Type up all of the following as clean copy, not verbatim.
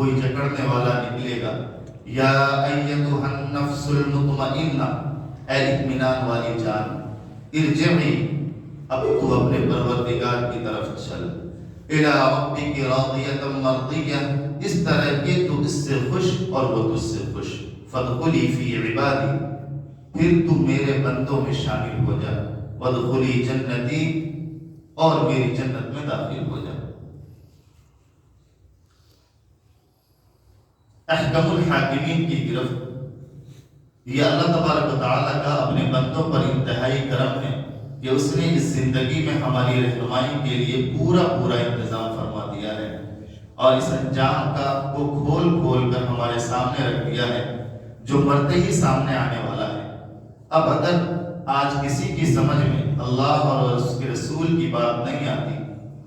کوئی جکڑنے والا نکلے گا۔ یا ایتھا النفس المطمئنہ، اے اطمینان والی جان، ارجعی، اب تو اپنے پروردگار کی طرف چل، الی ربک راضیۃ مرضیہ، اس طرح کہ تو اس سے خوش اور وہ تجھ سے خوش، فادخلی فی عبادی، پھر تو میرے بندوں میں شامل ہو جا، وادخلی جنتی، اور میری جنت میں داخل ہو جا۔ احکم الحاکمین کی گرفت، یہ اللہ تبارک و تعالیٰ کا اپنے بندوں پر انتہائی کرم ہے کہ اس نے اس زندگی میں ہماری رہنمائی کے لیے پورا انتظام فرما دیا ہے، اور اس انجام کو کھول کر ہمارے سامنے رکھ دیا ہے، جو مرتے ہی سامنے آنے والا ہے۔ اب اگر آج کسی کی سمجھ میں اللہ اور اس کے رسول کی بات نہیں آتی،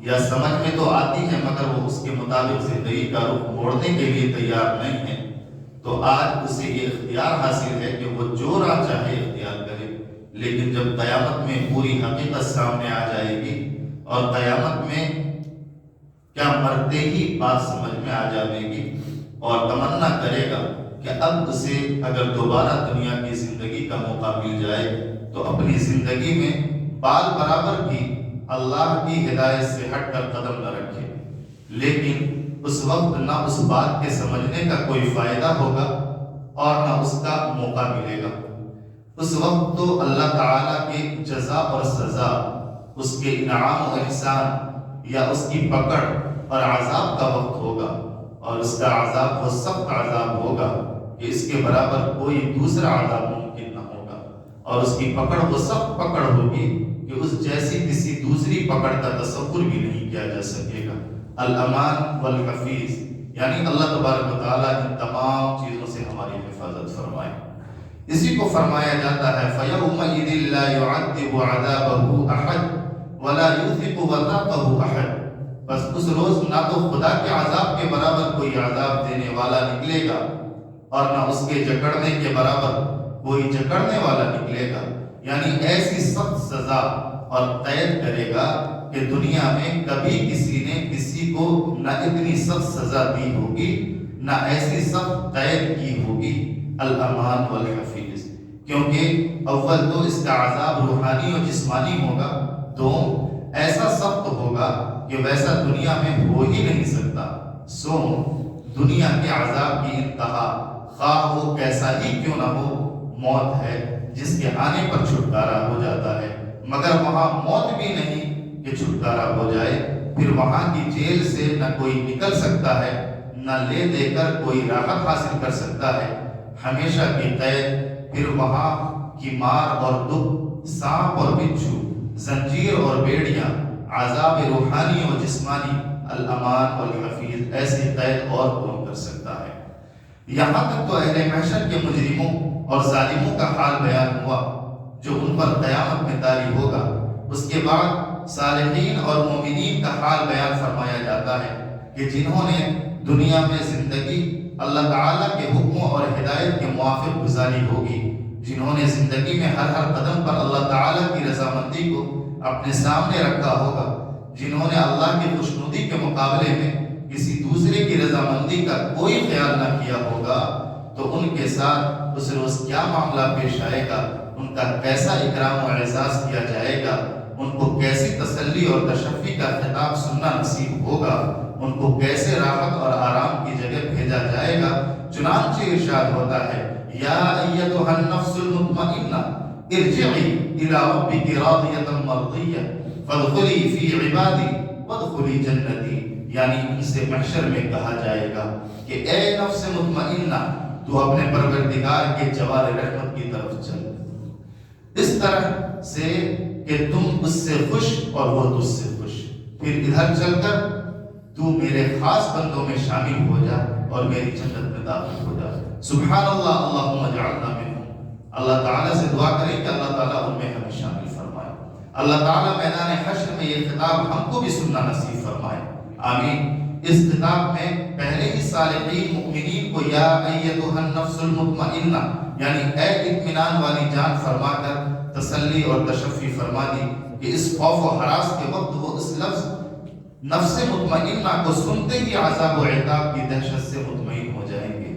یا سمجھ میں تو آتی ہے مگر وہ اس کے مطابق زندگی کا رخ موڑنے کے لیے تیار نہیں ہے، تو آج اسے یہ اختیار حاصل ہے کہ وہ جو راہ چاہے اختیار کرے، لیکن جب قیامت میں پوری حقیقت سامنے آ جائے گی، اور قیامت میں کیا مرتے ہی بات سمجھ میں آ جائے گی، اور تمنا کرے گا کہ اب اسے اگر دوبارہ دنیا کی زندگی کا موقع مل جائے تو اپنی زندگی میں بال برابر بھی اللہ کی ہدایت سے ہٹ کر قدم نہ رکھے، لیکن اس وقت نہ اس بات کے سمجھنے کا کوئی فائدہ ہوگا اور نہ اس کا موقع ملے گا۔ اس وقت تو اللہ تعالیٰ کے جزا اور سزا، اس کے انعام و احسان یا اس کی پکڑ اور عذاب کا وقت ہوگا، اور اس کا عذاب وہ سخت عذاب ہوگا کہ اس کے برابر کوئی دوسرا عذاب ممکن نہ ہوگا، اور اس کی پکڑ وہ سخت پکڑ ہوگی کہ اس جیسی کسی دوسری پکڑ کا تصور بھی نہیں کیا جا سکے گا۔ الامان والحفیظ، یعنی اللہ تبارک و تعالیٰ ان تمام چیزوں سے ہماری حفاظت فرمائے۔ اسی کو فرمایا جاتا ہے فَيَوْمَئِذٍ لَا يُعَذِّبُ عَذَابَهُ أَحَدٌ وَلَا يُوثِقُ وَثَاقَهُ أَحَدٌ، بس اس روز نہ تو خدا کے عذاب کے برابر کوئی عذاب دینے والا نکلے گا، اور نہ اس کے جکڑنے کے برابر کوئی جکڑنے والا نکلے گا، یعنی ایسی سخت سزا اور قید کرے گا کہ دنیا میں کبھی کسی نے کسی کو نہ اتنی سخت سزا دی ہوگی، نہ ایسی سخت قید کی ہوگی۔ الامان والحفیظ، کیونکہ اول تو اس کا عذاب روحانی اور جسمانی ہوگا، دوم ایسا سخت ہوگا کہ ویسا دنیا میں ہو ہی نہیں سکتا، سوم دنیا کے عذاب کی انتہا خواہ وہ کیسا ہی کیوں نہ ہو موت ہے، جس کے آنے پر چھٹکارا ہو جاتا ہے، مگر وہاں موت بھی نہیں کہ چھٹکارا ہو جائے، پھر وہاں کی جیل سے نہ کوئی نکل سکتا ہے، نہ لے دے کر کوئی راحت حاصل کر سکتا ہے، ہمیشہ کی قید، پھر وہاں کی مار اور دکھ، سانپ اور بچھو، زنجیر اور بیڑیاں، عذاب روحانی اور جسمانی۔ الامان والحفیظ، ایسی قید اور کون کر سکتا ہے؟ یہاں تک تو اہل محشر کے مجرموں اور ظالموں کا حال بیان ہوا جو ان پر قیامت میں طاری ہوگا، اس کے بعد صالحین اور مومنین کا حال بیان فرمایا جاتا ہے کہ جنہوں نے دنیا میں زندگی اللہ تعالیٰ کے حکموں اور ہدایت کے موافق گزاری ہوگی، جنہوں نے زندگی میں ہر قدم پر اللہ تعالیٰ کی رضامندی کو اپنے سامنے رکھا ہوگا، جنہوں نے اللہ کی خوشنودی کے مقابلے میں کسی دوسرے کی رضامندی کا کوئی خیال نہ کیا ہوگا، تو ان کے ساتھ اس روز کیا معاملہ پیش آئے گا، ان کا کیسا اکرام و اعزاز کیا جائے گا، ان کو کیسی تسلی اور تشفی کا خطاب سننا نصیب ہوگا، ان کو کیسے راحت اور آرام کی جگہ بھیجا جائے گا۔ چنانچہ ارشاد ہوتا ہے یا ایتھا النفس المطمئنہ ارجعی الی ربک راضیۃ مرضیہ فادخلی فی عبادی وادخلی جنتی، یعنی ان سے محشر میں کہا جائے گا کہ اے نفس مطمئنہ، تو اپنے پروردگار کے جوار رحمت کی طرف چل، اس طرح سے کہ تم اس سے خوش اور وہ تجھ سے خوش، پھر ادھر چل کر تو میرے خاص بندوں میں شامل ہو جا اور میری جنت میں داخل ہو جا۔ سبحان اللہ، اللہم اجعلنا منہم۔ اللہ تعالیٰ سے دعا کریں کہ اللہ تعالیٰ ان میں ہمیں شامل فرمائے۔ اللہ تعالیٰ میدان حشر میں یہ خطاب ہم کو بھی سننا نصیب فرمائے، آمین۔ اس خطاب میں پہلے ہی صالحین مؤمنین کو یا ایتھا النفس المطمئنہ، یعنی اے اطمینان والی جان فرما کر تسلی اور تشفی فرما دی کہ اس خوف و ہراس کے وقت وہ اس لفظ نفس مطمئنہ کو سنتے ہی عذاب و عقاب کی دہشت سے مطمئن ہو جائیں گے۔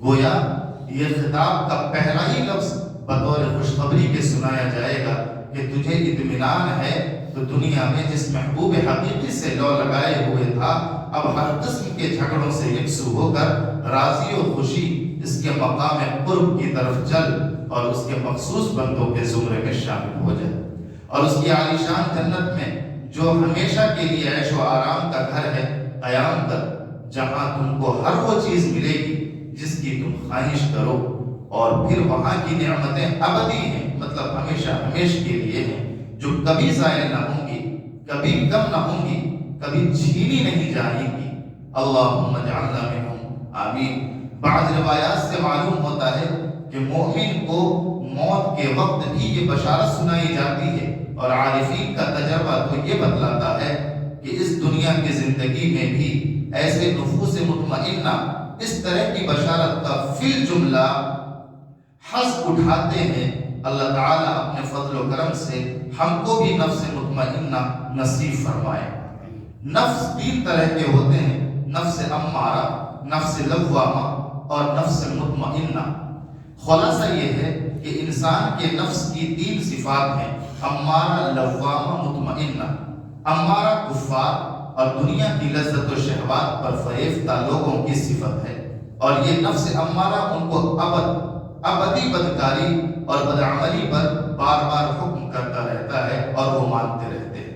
گویا یہ خطاب کا پہلا ہی لفظ بطور خوشخبری کے سنایا جائے گا کہ تجھے اطمینان ہے تو دنیا میں جس محبوب حقیقی سے لو لگائے ہوئے تھا، اب ہر قسم کے جھگڑوں سے یکسو ہو کر راضی و خوشی اس کے مقام قرب کی طرف چل اور اس کے مخصوص بندوں کے زمرے میں شامل ہو جائے، اور اس کی عالیشان جنت میں جو ہمیشہ کے لیے عیش و آرام کا گھر ہے قیام کر، جہاں تم کو ہر وہ چیز ملے گی جس کی تم خواہش کرو، اور پھر وہاں کی نعمتیں ابدی ہیں، مطلب ہمیشہ ہمیشہ کے لیے ہیں، جو کبھی ضائع نہ ہوں گی، کبھی کم نہ ہوں گی، کبھی چھینی نہیں جائیں گی۔ اللہم اجعلنا منہم، آمین۔ بعض روایات سے معلوم ہوتا ہے کہ مومن کو موت کے وقت بھی یہ بشارت سنائی جاتی ہے، اور عارفین کا تجربہ تو یہ بتلاتا ہے کہ اس دنیا کی زندگی میں بھی ایسے نفوس مطمئنہ اس طرح کی بشارت کا فی الجملہ حظ اٹھاتے ہیں۔ اللہ تعالیٰ اپنے فضل و کرم سے ہم کو بھی نفس مطمئنہ نصیب فرمائے۔ نفس تین طرح کے ہوتے ہیں، نفس امارہ، نفس لوامہ اور نفس مطمئنہ۔ خلاصہ یہ ہے کہ انسان کے نفس کی تین صفات ہیں، امارہ، لوامہ، مطمئنہ۔ امارہ کفار اور دنیا کی لذت و شہوات پر فریفتہ لوگوں کی صفت ہے، اور یہ نفس امارہ ان کو ابدی بدکاری اور بدعملی پر بار بار حکم کرتا رہتا ہے اور وہ مانتے رہتے ہیں۔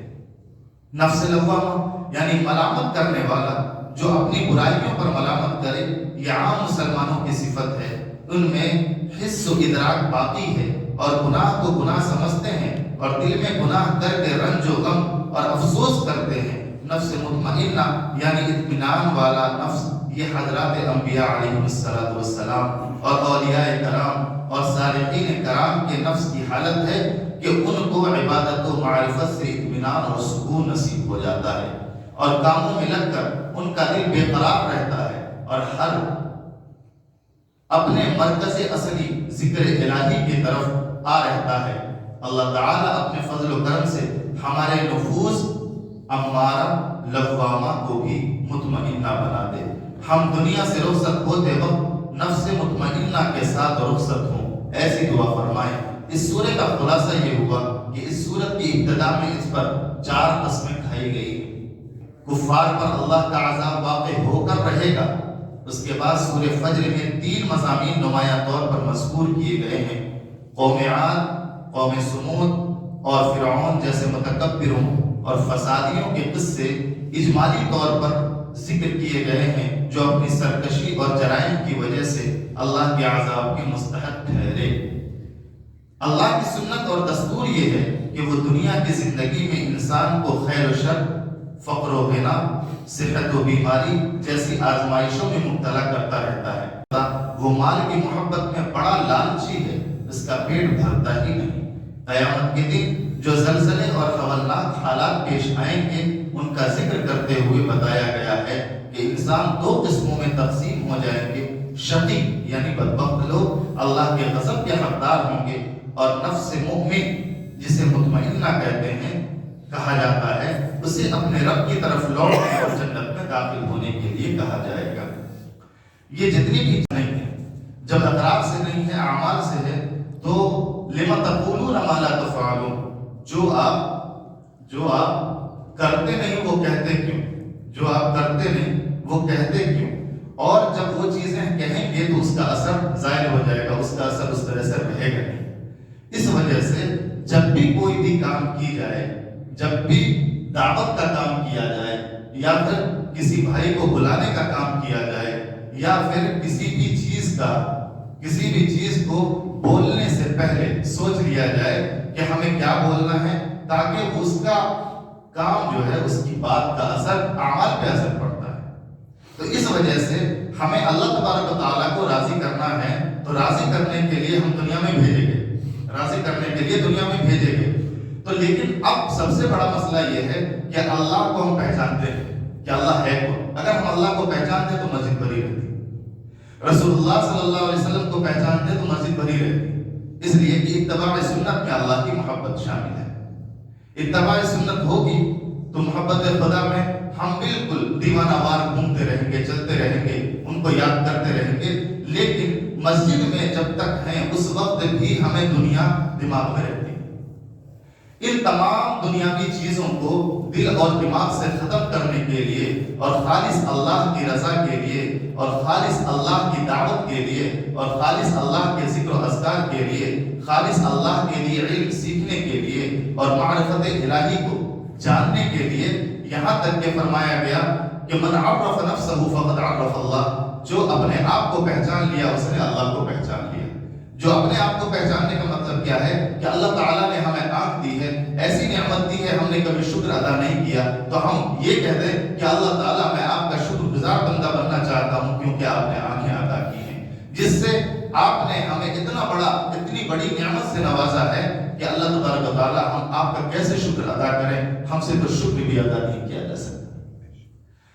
نفس لوامہ یعنی ملامت کرنے والا، جو اپنی برائیوں پر ملامت کرے، یہ عام مسلمانوں کی صفت ہے۔ ان میں حس و ادراک باقی ہے اور گناہ کو گناہ سمجھتے ہیں اور دل میں گناہ کر کے رنج و غم اور افسوس کرتے ہیں۔ نفس مطمئنہ یعنی اطمینان والا نفس، یہ حضرات انبیاء علیہ السلام اور اولیاء کرام اور صالحین کرام کے نفس کی حالت ہے کہ ان کو عبادت و معرفت سے اطمینان اور سکون نصیب ہو جاتا ہے، اور کاموں میں لگ کر ان کا دل بے قرار رہتا ہے اور ہر اپنے مرکز اصلی ذکر الہی کی طرف آ رہتا ہے۔ اللہ تعالیٰ اپنے فضل و کرم سے ہمارے نفوس امارہ لوامہ کو بھی مطمئنہ بنا دے۔ ہم دنیا سے رخصت ہوتے وقت نفس مطمئنہ کے ساتھ رخصت ہوں، ایسی دعا فرمائیں۔ اس سورہ کا خلاصہ یہ ہوا کہ اس سورت کی ابتدا میں اس پر 4 قسمیں کھائی گئی ہیں۔ کفار پر اللہ کا عذاب واقع ہو کر رہے گا۔ اس کے بعد سورہ فجر میں 3 مضامین نمایاں طور پر مذکور کیے گئے ہیں، قوم عاد، قوم سمود اور فرعون جیسے متکبروں اور فسادیوں کے قصے اجمالی طور پر ذکر کیے گئے ہیں، جو اپنی سرکشی اور جرائم کی وجہ سے اللہ کے عذاب کے مستحق ٹھہرے۔ اللہ کی سنت اور دستور یہ ہے کہ وہ دنیا کی زندگی میں انسان کو خیر و شر، فقر و غنا، صحت و بیماری جیسی آزمائشوں میں مبتلا کرتا رہتا ہے۔ وہ مال کی محبت میں بڑا لالچی ہے، اس کا پیٹ بھرتا ہی نہیں۔ قیامت کے دن جو زلزلے اور خطرناک حالات پیش آئیں گے، ان کا ذکر کرتے ہوئے بتایا گیا ہے کہ انسان 2 قسموں میں تقسیم ہو جائیں گے، شقی یعنی بدبخت لوگ اللہ کے غضب کے حقدار ہوں گے، اور نفس مومن جسے مطمئنہ کہتے ہیں کہا جاتا ہے، اسے اپنے رب کی طرف لوٹنے اور جنت میں داخل ہونے کے لیے کہا جائے گا۔ یہ جتنی بھی نہیں ہے، جب اقرار سے نہیں ہے، اعمال سے ہے، تو لما تقولون ما لا تفعلون، جو آپ کرتے نہیں وہ کہتے کیوں، جو آپ کرتے نہیں وہ کہتے کیوں، اور جب وہ چیزیں کہیں گے تو اس کا اثر ظاہر ہو جائے گا، اس کا اثر اس طرح سے رہے گا نہیں۔ اس وجہ سے جب بھی کوئی بھی کام کی جائے، جب بھی دعوت کا کام کیا جائے، یا پھر کسی بھائی کو بلانے کا کام کیا جائے، یا پھر کسی بھی چیز کو بولنے سے پہلے سوچ لیا جائے کہ ہمیں کیا بولنا ہے، تاکہ اس کا کام جو ہے، اس کی بات کا اثر اعمال پہ اثر پڑتا ہے۔ تو اس وجہ سے ہمیں اللہ تبارک و تعالیٰ کو راضی کرنا ہے، تو راضی کرنے کے لیے ہم دنیا میں بھیجے گئے، راضی کرنے کے لیے دنیا میں بھیجے گئے۔ تو لیکن اب سب سے بڑا مسئلہ یہ ہے کہ اللہ کو ہم پہچانتے ہیں کہ اللہ ہے کون۔ اگر ہم اللہ کو پہچانتے تو مسجد بھری رہتی، رسول اللہ صلی اللہ علیہ وسلم کو پہچانتے تو مسجد بھری رہتی، اس لیے کہ اتباع سنت میں اللہ کی محبت شامل ہے۔ اتباع سنت ہوگی تو محبت خدا میں ہم بالکل دیوانہ وار گھومتے رہیں گے، چلتے رہیں گے، ان کو یاد کرتے رہیں گے، لیکن مسجد میں جب تک ہیں اس وقت بھی ہمیں دنیا دماغ میں رہتی ہے۔ ان تمام دنیاوی چیزوں کو دل اور دماغ سے ختم کرنے کے لیے اور خالص اللہ کی رضا کے لیے اور خالص اللہ کی دعوت کے لیے اور خالص اللہ کے ذکر و اذکار کے لیے، خالص اللہ کے لیے علم سیکھنے کے لیے اور معرفت الہی کو جاننے کے لیے، یہاں تک کہ فرمایا گیا کہ من عرف نفسہ فقد عرف اللہ، جو اپنے آپ کو پہچان لیا اس نے اللہ کو پہچان لیا۔ جو اپنے آپ کو پہچاننے کا مطلب کیا ہے کہ اللہ تعالیٰ نے ہمیں آنکھ دی ہے، ایسی نعمت دی ہے، ہم نے کبھی شکر ادا نہیں کیا، تو ہم یہ کہہ دیں کہ اللہ تعالیٰ میں آپ کا شکر گزار بندہ بننا چاہتا ہوں کیونکہ آپ نے آنکھیں عطا کی ہیں، جس سے آپ نے ہمیں اتنی بڑی نعمت سے نوازا ہے کہ اللہ تبارک و تعالیٰ ہم آپ کا کیسے شکر ادا کریں، ہم سے تو شکر بھی ادا نہیں کیا جا سکتا۔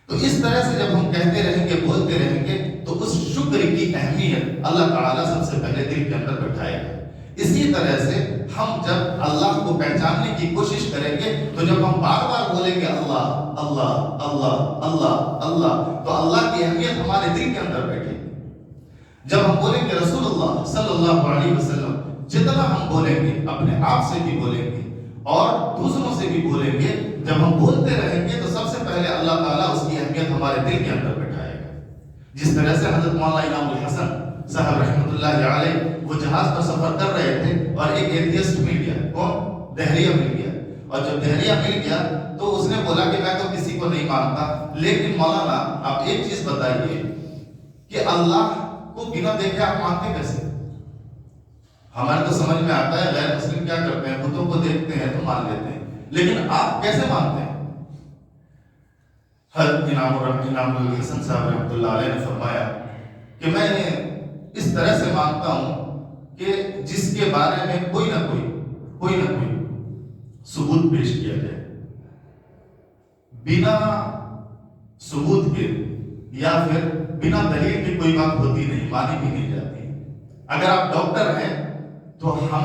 تو اس طرح سے جب ہم کہتے رہیں گے، بولتے رہیں گے، تو اس شکر کی اہمیت اللہ تعالیٰ سب سے پہلے دل کے اندر بٹھائے گا۔ اسی طرح سے ہم جب اللہ کو پہچاننے کی کوشش کریں گے تو جب ہم بار بار بولیں گے اللہ اللہ اللہ اللہ اللہ، تو اللہ کی اہمیت ہمارے دل کے اندر بیٹھے گی۔ جب ہم بولیں گے رسول اللہ صلی اللہ علیہ وسلم، جتنا ہم بولیں گے اپنے آپ سے بھی بولیں گے اور دوسروں سے بھی بولیں گے، جب ہم بولتے رہیں گے تو سب سے پہلے اللہ تعالیٰ اس کی اہمیت ہمارے دل کے اندر بٹھائے گا۔ جس طرح سے حضرت مولانا انعام الحسن صاحب رحمۃ اللہ علیہ وہ جہاز پر سفر کر رہے تھے اور ایک ایتھیسٹ مل گیا، کون؟ دہریہ مل گیا، اور جب دہریہ مل گیا تو اس نے بولا کہ میں تو کسی کو نہیں مانتا، لیکن مولانا آپ ایک چیز بتائیے کہ اللہ کو بنا دیکھے آپ مانتے کیسے؟ ہمارے تو سمجھ میں آتا ہے غیر مسلم کیا کرتے ہیں، بتوں کو دیکھتے ہیں تو مان لیتے ہیں، لیکن آپ کیسے مانتے ہیں؟ حضرت انعام الحسن صاحب رحمۃ اللہ علیہ نے فرمایا کہ میں اس طرح سے مانتا ہوں کہ جس کے بارے میں کوئی نہ کوئی ثبوت پیش کیا جائے، بنا ثبوت کے یا پھر بنا دلیل کے کوئی بات ہوتی نہیں، مانی بھی نہیں جاتی۔ اگر آپ ڈاکٹر ہیں تو ہم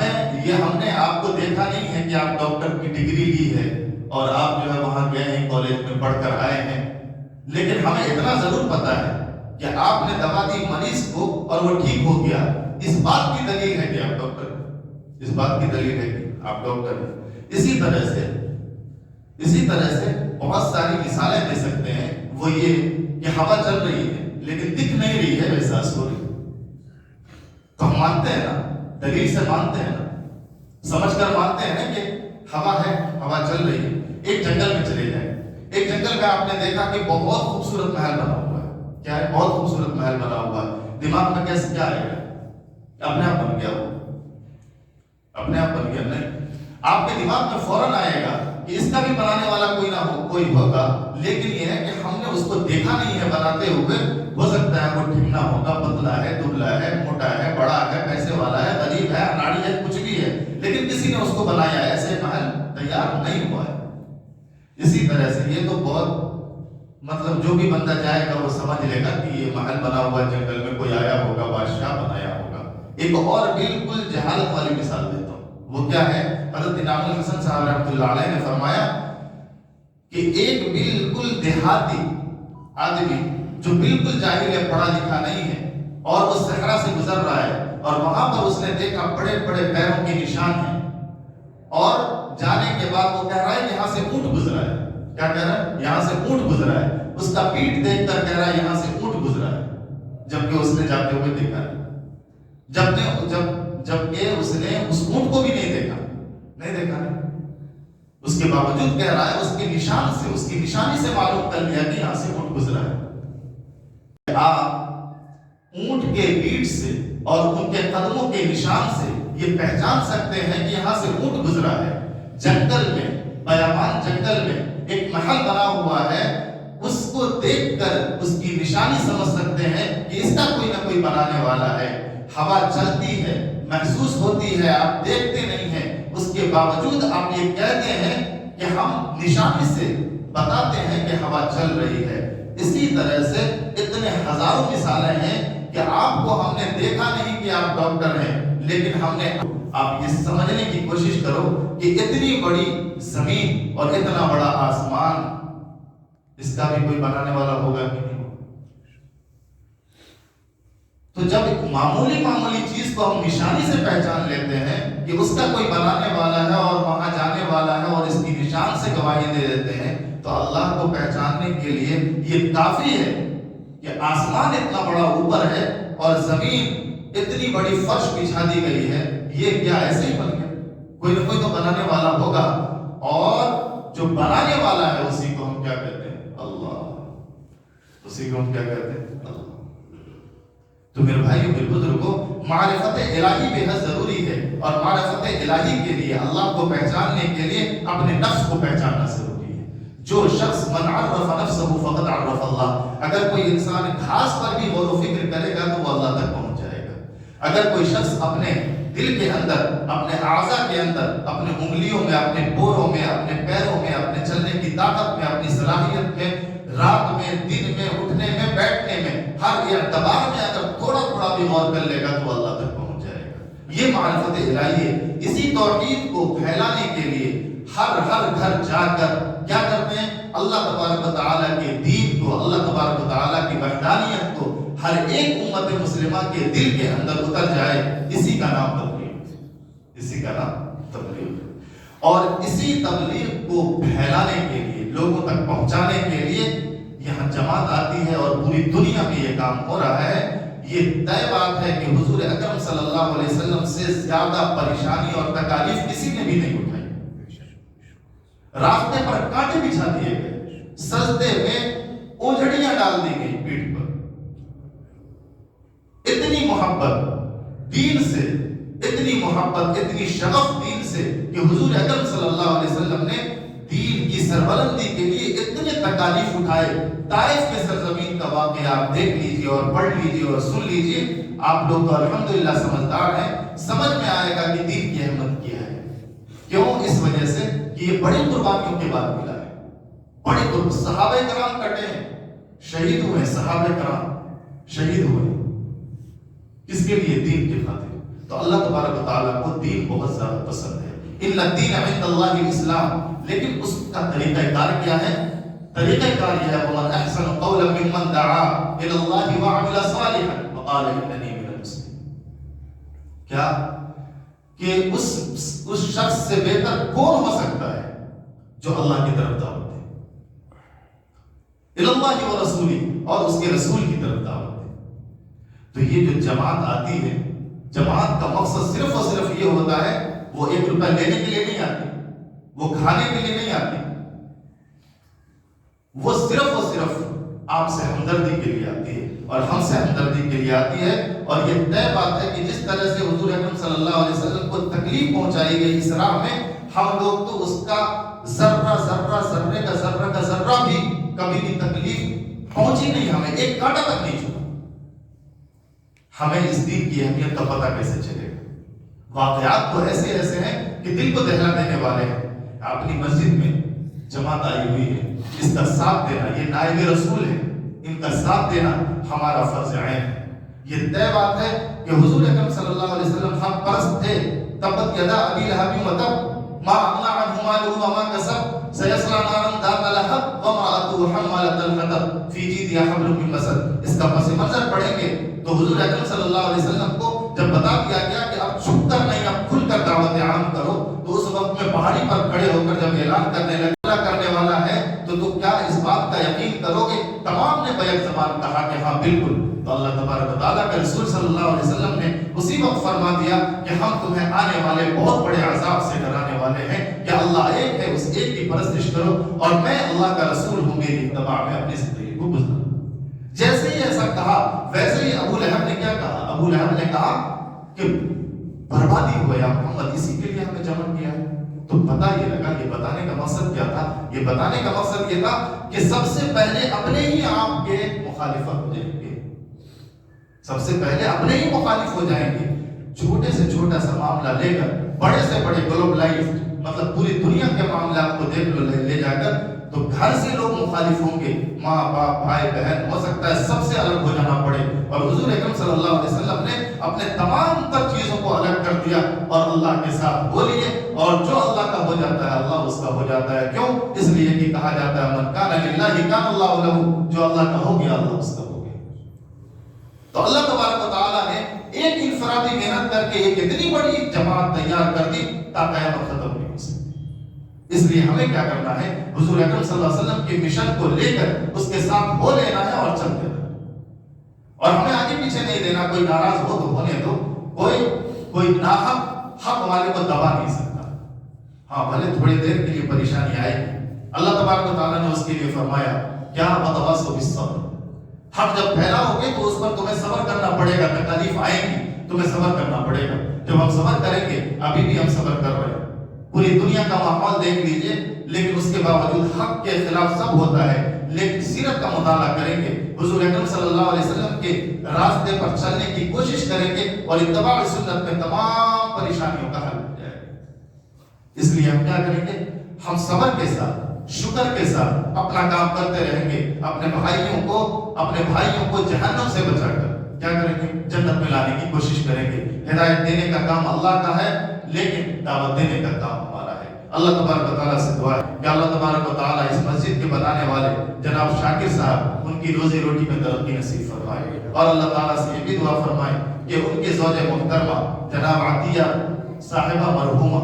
نے آپ کو دیکھا نہیں ہے کہ آپ ڈاکٹر کی ڈگری لی ہے اور آپ جو ہے وہاں گئے ہیں، کالج میں پڑھ کر آئے ہیں، لیکن ہمیں اتنا ضرور پتا ہے کہ آپ نے دوا دی مریض کو اور وہ ٹھیک ہو گیا، اس بات کی دلیل ہے کہ آپ ڈاکٹر ہیں، اس بات کی دلیل ہے کہ آپ ڈاکٹر ہیں۔ اسی طرح سے بہت ساری مثالیں دے سکتے ہیں، وہ یہ کہ ہوا چل رہی ہے لیکن دکھ نہیں رہی ہے، احساس ہو رہی ہے، تو ہم مانتے ہیں نا، دلیل سے مانتے ہیں نا، سمجھ کر مانتے ہیں نا کہ ہوا ہے، ہوا چل رہی ہے۔ ایک جنگل میں چلے جائیں، ایک جنگل میں آپ نے دیکھا کہ بہت خوبصورت محل بنا ہوا ہے، کیا ہے؟ بہت خوبصورت محل بنا ہوا ہے، دماغ میں کیسے کیا آئے گا؟ اپنے آپ بن گیا، وہ اپنے آپ بن گیا نہیں، آپ کے دماغ میں فوراً آئے گا کہ اس کا بھی بنانے والا کوئی نہ ہو، کوئی ہوگا، لیکن یہ ہے کہ ہم نے اس کو دیکھا نہیں ہے بناتے ہوئے۔ ہو سکتا ہے وہ ٹھیکنا ہوگا، پتلا ہے، دبلا ہے، موٹا ہے، بڑا ہے، پیسے والا ہے، غریب ہے، اناڑی ہے، کچھ بھی ہے، لیکن کسی نے اس کو بنایا ہے، ایسے محل تیار نہیں ہوا ہے۔ اسی طرح سے یہ تو بہت مطلب جو بھی بندہ جائے گا وہ سمجھ لے گا کہ یہ محل بنا ہوا جنگل میں کوئی آیا ہوگا، بادشاہ بنایا ہوگا۔ ایک اور بالکل جہالت والی مثال دیتا ہوں، وہ کیا ہے؟ حضرت انعام الحسن صاحب رحمۃ اللہ علیہ نے فرمایا کہ ایک بالکل دیہاتی آدمی جو بالکل جاہل ہے، پڑھا لکھا نہیں ہے، اور اس صحرا سے گزر رہا ہے اور وہاں پر اس نے دیکھا بڑے بڑے پیروں کے نشان ہیں، اور جانے کے بعد وہ کہہ رہا ہے یہاں سے اونٹ گزرا ہے۔ کیا کہہ رہا ہے؟ یہاں سے اونٹ گزرا ہے۔ اس کا پیٹ دیکھ کر کہہ رہا ہے یہاں سے اونٹ گزرا ہے، جبکہ اس نے جاتے ہوئے دیکھا ہے، جبکہ اس نے اس اونٹ کو بھی نہیں دیکھا نہیں، اس کے باوجود کہہ رہا ہے اس کے نشان سے، اس کی نشانی سے معلوم کر لیا کہ یہاں سے اونٹ گزرا ہے۔ آپ اونٹ کے پیٹ سے اور ان کے قدموں کے نشان سے یہ پہچان سکتے ہیں کہ یہاں سے اونٹ گزرا ہے۔ جنگل میں، بیابان جنگل میں ایک محل بنا ہوا ہے، اس کو دیکھ کر اس کی نشانی سمجھ سکتے ہیں کہ اس کا کوئی نہ کوئی بنانے والا ہے۔ ہوا چلتی ہے، محسوس ہوتی ہے، آپ دیکھتے نہیں ہیں، اس کے باوجود آپ یہ کہتے ہیں کہ ہم نشانی سے بتاتے ہیں کہ ہوا چل رہی ہے۔ اسی طرح سے اتنے ہزاروں مثالیں ہیں کہ آپ کو ہم نے دیکھا نہیں کہ آپ ڈاکٹر ہیں، لیکن ہم نے آپ یہ سمجھنے کی کوشش کرو کہ اتنی بڑی زمین اور اتنا بڑا آسمان، اس کا بھی کوئی بنانے والا ہوگا کہ نہیں؟ تو جب ایک معمولی چیز کو ہم نشانی سے پہچان لیتے ہیں کہ اس کا کوئی بنانے والا ہے اور وہاں جانے والا ہے اور اس کی نشان سے گواہی دے دیتے ہیں، تو اللہ کو پہچاننے کے لیے یہ کافی ہے کہ آسمان اتنا بڑا اوپر ہے اور زمین اتنی بڑی فرش بچھا دی گئی ہے، یہ کیا ایسے ہی بن گیا؟ کوئی نہ کوئی تو بنانے والا ہوگا، اور جو بنانے والا ہے اسی کو ہم کیا کہتے ہیں؟ اللہ۔ اسی کو ہم کیا کہتے ہیں؟ اللہ۔ تو میرے بھائیو، میرے بزرگوں، معرفت الہی بے حد ضروری ہے، اور معرفت الہی کے لیے، اللہ کو پہچاننے کے لیے اپنے نفس کو پہچاننا ضروری ہے۔ جو شخص من عرف نفسہ فقد عرف اللہ، اگر کوئی انسان گھاس پر بھی غور و فکر کرے گا تو وہ اللہ تک پہنچ جائے گا۔ اگر کوئی شخص اپنے دل کے اندر، اپنے اعضاء کے اندر، اپنے انگلیوں میں، اپنے پوروں میں، اپنے پیروں میں، اپنے چلنے کی طاقت میں، اپنی صلاحیت میں، رات میں، دن میں، اٹھنے میں، بیٹھنے میں، ہر اعتبار میں اگر تھوڑا تھوڑا بھی غور کر لے گا تو اللہ تک پہنچ جائے گا۔ یہ معرفت الہی ہے۔ اسی توحید کو پھیلانے کے لیے ہر گھر جا کر کیا کرتے ہیں؟ اللہ تبارک و تعالیٰ کے دین کو، اللہ تبارک و تعالیٰ کی وحدانیت کو ہر ایک امت مسلمہ کے دل کے اندر اتر جائے، اسی کا نام تبلیغ، اسی کا نام تبلیغ۔ اور اسی تبلیغ کو پھیلانے کے لیے، لوگوں تک پہنچانے کے لیے یہاں جماعت آتی ہے، اور پوری دنیا میں یہ کام ہو رہا ہے۔ یہ طے بات ہے کہ حضور اکرم صلی اللہ علیہ وسلم سے زیادہ پریشانی اور تکالیف کسی نے بھی نہیں اٹھائی۔ راستے پر کانٹے بچھا دیے گئے، سجدے میں اوجھڑیاں ڈال دی گئی پیٹھ پر۔ اتنی محبت دین سے، اتنی محبت، اتنی شغف دین سے کہ حضور اکرم صلی اللہ علیہ وسلم نے دین کی سربلندی کے لیے اتنے تکالیف اٹھائے۔ طائف کے سرزمین کا واقعہ آپ دیکھ لیجئے اور پڑھ لیجئے اور سن لیجئے، آپ لوگ تو الحمدللہ سمجھدار ہیں، سمجھ میں آئے گا کہ دین کی اہمیت کیا ہے۔ کیوں؟ اس وجہ سے کہ یہ بڑی قربانیوں کے بعد ملا ہے۔ بڑی صحابہ کرام کٹے ہیں، شہید ہوئے، صحابہ کرام شہید ہوئے، کس کے لیے؟ دین کے خاطر۔ تو اللہ تبارک و تعالیٰ کو دین بہت زیادہ پسند ہے۔ ان الدین عند اللہ الاسلام، لیکن اس کا طریقہ کار کیا ہے؟ طریقہ کار یہ ہے وَمَنْ أَحْسَنُ قَوْلًا مِّمَّنْ دَعَا إِلَى اللَّهِ وَعَمِلَ صَالِحًا وَقَالَ إِنَّنِي مِنَ الْمُسْلِمِينَ۔ کیا کہ اس شخص سے بہتر کون ہو سکتا ہے جو اللہ کی طرف دعوت دے، إِلَى اللَّهِ وَرَسُولِهِ، اور اس کے رسول کی طرف دعوت دے۔ تو یہ جو جماعت آتی ہے، جماعت کا مقصد صرف اور صرف یہ ہوتا ہے، وہ 1 روپے لینے کے لیے نہیں آتی، وہ کھانے کے لیے نہیں آتی، وہ صرف اور صرف آپ سے ہمدردی کے لیے آتی ہے اور ہم سے ہمدردی کے لیے آتی ہے۔ اور یہ طے بات ہے کہ جس طرح سے حضور اکرم صلی اللہ علیہ وسلم کو تکلیف پہنچائی گئی اس راہ میں، ہم لوگ تو اس کا ذرے کا ذرہ بھی کبھی بھی تکلیف پہنچی نہیں، ہمیں ایک کانٹا تک نہیں چھوڑا۔ ہمیں اس دین کی اہمیت کا پتہ کیسے چلے گا؟ واقعات تو ایسے ہیں کہ دل کو دہلا دینے والے ہیں۔ اپنی مسجد میں جماعت آئی ہوئی ہے، اس کا ساتھ دینا، یہ نائب رسول ہے، ان کا ساتھ دینا ہمارا فرض عین ہے۔ یہ طے بات ہے کہ حضور اکرم صلی اللہ علیہ وسلم حق پرست تھے۔ تبت یدا ابی لہب وتب ما اغنى عنه ماله وما كسب سيصلى نارا ذات لهب وامرأته حمالة الحطب في جيدها حبل من مسد۔ اس کا پس منظر پڑھیں گے تو حضور اکرم صلی اللہ علیہ وسلم کو جب بتا دیا گیا کہ اب چھپ کر نہیں، اب کھل کر دعوت عام کرو، تو اس وقت میں پہاڑی پر کھڑے ہو کر جب اعلان کرنے والا ہے تو کیا اس بات کا یقین کرو گے؟ تمام نے بیک زبان کہا کہ ہاں بالکل۔ تو اللہ تبارک و تعالیٰ کے رسول صلی اللہ علیہ وسلم نے اسی وقت فرما دیا کہ ہم تمہیں آنے والے بہت بڑے عذاب سے ڈرانے والے ہیں، کہ اللہ ایک ہے، اس ایک کی پرستش کرو، اور میں اللہ کا رسول ہوں، میری اتباع میں اپنی زندگی کو گزارو۔ جیسے ہی ایسا کہا، ویسے ہی ابو لہب نے کیا کہا؟ ابو لہب نے کہا کہ بربادی ہو یا محمد، اسی کے لیے ہمیں جمع کیا ہے۔ تو پتہ یہ لگا، یہ بتانے کا مقصد کیا تھا؟ یہ بتانے کا مقصد یہ تھا کہ سب سے پہلے اپنے ہی آپ کے مخالفت ہو جائیں گے، سب سے پہلے اپنے ہی مخالف ہو جائیں گے۔ چھوٹے سے چھوٹا سا معاملہ لے کر بڑے سے بڑے گلوبلائزڈ، مطلب پوری دنیا کے معاملات کو دیکھ لو، لے جا کر تو گھر سے لوگ مخالف ہوں گے، ماں باپ بھائی بہن، ہو سکتا ہے سب سے الگ ہو جانا پڑے۔ اور حضور اکرم صلی اللہ علیہ وسلم نے اپنے تمام تر چیزوں کو الگ کر دیا اور اللہ کے ساتھ بولیے اور جو اللہ کا ہو جاتا ہے اللہ اس کا ہو جاتا ہے. کیوں؟ اس لیے کہ کہا جاتا ہے من کان للہ کان اللہ لہ، جو اللہ کا ہو گیا اللہ اس کا ہو گیا. تو اللہ تبارک و تعالیٰ نے ایک انفرادی محنت کر کے ایک اتنی بڑی جماعت تیار کر دی تا قیامت ختم نہیں ہو سکتی. اس لیے ہمیں کیا کرنا ہے؟ حضور اکرم صلی اللہ علیہ وسلم کے مشن کو لے کر اس کے ساتھ ہو لینا ہے اور چل دینا ہے، اور ہمیں آگے پیچھے نہیں دینا. کوئی ناراض ہو تو ہونے دو، کوئی ناحق حق والے کو دبا نہیں سکتا. ہاں بھلے تھوڑی دیر کے لیے پریشانی آئے گی، اللہ تبارک و تعالیٰ نے اس کے لیے فرمایا کیا وتواصوا بالصبر. حق جب پھیلا ہوگے تو اس پر تمہیں صبر کرنا پڑے گا، تکالیف آئیں گی تمہیں صبر کرنا پڑے گا. جب ہم صبر کریں گے، ابھی بھی ہم صبر کر رہے ہیں، پوری دنیا کا ماحول دیکھ لیجئے، لیکن اس کے باوجود حق کے خلاف سب ہوتا ہے. لیکن سیرت کا مطالعہ کریں گے، حضور اکرم صلی اللہ علیہ وسلم کے راستے پر چلنے کی کوشش کریں گے اور اتباع سنت میں تمام پریشانیوں کا حل ہو جائے گا. اس لیے ہم کیا کریں گے؟ ہم صبر کے ساتھ، شکر کے ساتھ اپنا کام کرتے رہیں گے. اپنے بھائیوں کو جہنم سے بچا کر کیا کریں گے؟ جنت میں لانے کی کوشش کریں گے. ہدایت دینے کا کام اللہ کا ہے، لیکن دعوت دینے کا کام ہمارا ہے. اللہ تبارک و تعالیٰ سے دعا ہے کہ اللہ تبارک و تعالیٰ اس مسجد کے بنانے والے جناب شاکر صاحب ان کی روزی روٹی میں ترقی نصیب فرمائے، اور اللہ تعالیٰ سے یہ بھی دعا فرمائے کہ ان کے زوج محترمہ جناب عطیہ صاحبہ مرحومہ،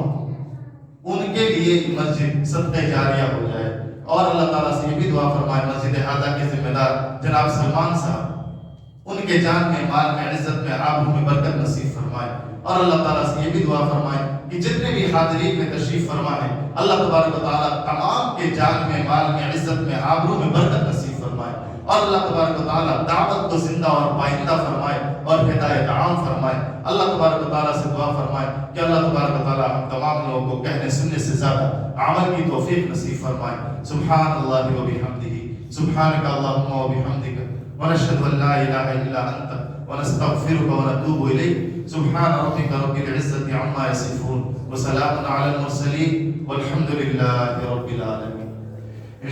ان کے لیے مسجد صدقہ جاریہ ہو جائے. اور اللہ تعالیٰ سے یہ بھی دعا فرمائے مسجد ہادہ کے ذمہ دار جناب سلمان صاحب، ان کے جان میں، مال میں، عزت میں، آبرو میں برکت نصیب فرمائے. اور اللہ تعالیٰ سے یہ بھی دعا فرمائے کہ جتنے بھی حاضرین میں تشریف فرما ہے اللہ تبارک و تعالیٰ تمام کے جان میں، مال میں، عزت میں، آبرو میں برکت نصیب فرمائے. اور اللہ تبارک و تعالیٰ دعوت کو زندہ اور پائندہ فرمائے اور ہدایت عام فرمائے. اللہ تبارک و تعالیٰ سے دعا فرمائے کہ اللہ تبارک و تعالیٰ ہم تمام لوگوں کو کہنے سننے سے زیادہ عمل کی توفیق نصیب فرمائے. سبحان اللہ و بحمدہ، سبحانک اللہم و بحمدک، ونشہد ان لا الہ الا انت ونستغفرک ونتوب الیک. سبحان ربک رب العزة عما یصفون وسلام علی المرسلین والحمد للہ رب العالمین.